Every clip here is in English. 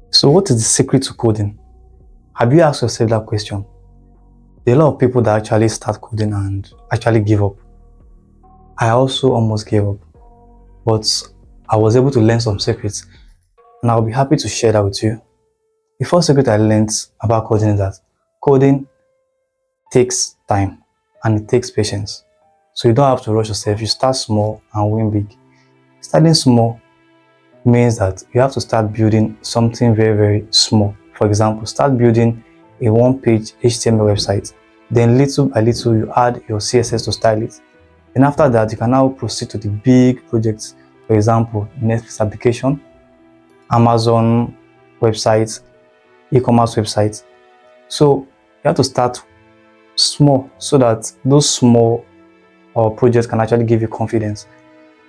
So what is the secret to coding? Have you asked yourself that question? There are a lot of people that actually start coding and actually give up. I also almost gave up, but I was able to learn some secrets, and I'll be happy to share that with you. The first secret I learned about coding is that coding takes time and it takes patience. So you don't have to rush yourself. You start small and win big. Starting small means that you have to start building something very, very small. For example, start building a one-page HTML website. Then little by little, you add your CSS to style it. And after that, you can now proceed to the big projects. For example, Netflix application, Amazon websites, e-commerce websites. So you have to start small so that those small projects can actually give you confidence.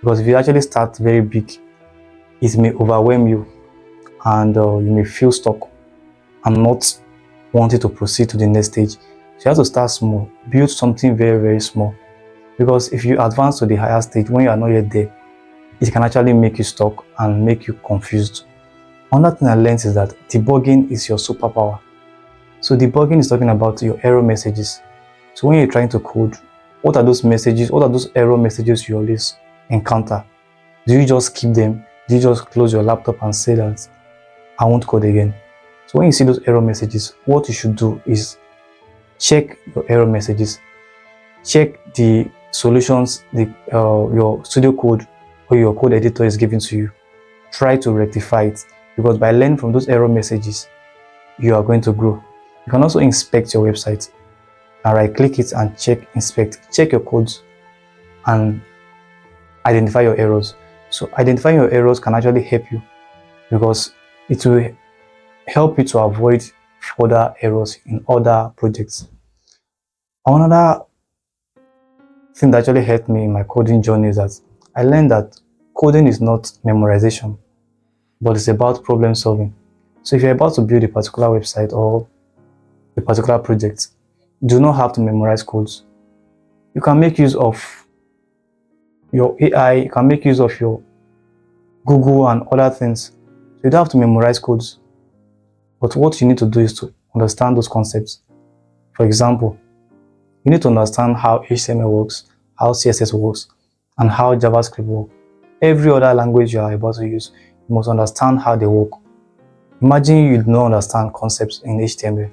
Because if you actually start very big, it may overwhelm you and you may feel stuck and not wanting to proceed to the next stage. So you have to start small, build something very, very small. Because if you advance to the higher stage when you are not yet there, it can actually make you stuck and make you confused. Another thing I learned is that debugging is your superpower. So debugging is talking about your error messages. So when you're trying to code, what are those messages? What are those error messages you always encounter? Do you just keep them? Do you just close your laptop and say that I won't code again? So when you see those error messages, what you should do is check your error messages, check the solutions your studio code or your code editor is giving to you. Try to rectify it, because by learning from those error messages, you are going to grow. You can also inspect your website and right click it and check your codes and identify your errors. So identifying your errors can actually help you, because it will help you to avoid further errors in other projects. Another thing that actually helped me in my coding journey is that I learned that coding is not memorization, but it's about problem solving. So if you're about to build a particular website or a particular project, you do not have to memorize codes. You can make use of your AI, you can make use of your Google and other things. So you don't have to memorize codes. But what you need to do is to understand those concepts. For example, you need to understand how HTML works, how CSS works, and how JavaScript works. Every other language you are about to use, you must understand how they work. Imagine you do not understand concepts in HTML,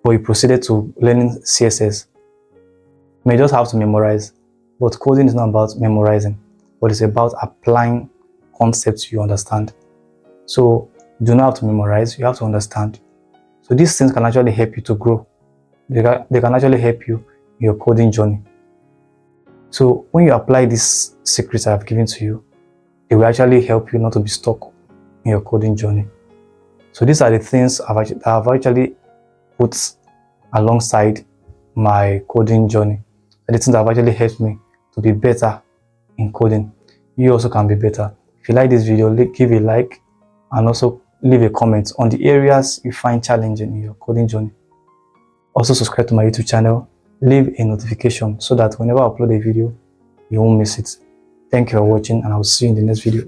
but you proceeded to learning CSS. You may just have to memorize, but coding is not about memorizing, but it's about applying concepts you understand. So you do not have to memorize, you have to understand. So these things can actually help you to grow. They can actually help you in your coding journey. So when you apply these secrets I have given to you, it will actually help you not to be stuck in your coding journey. So these are the things I've actually put alongside my coding journey. The things that have actually helped me to be better in coding. You also can be better. If you like this video, give a like and also leave a comment on the areas you find challenging in your coding journey. Also subscribe to my YouTube channel, leave a notification so that whenever I upload a video, you won't miss it. Thank you for watching, and I will see you in the next video.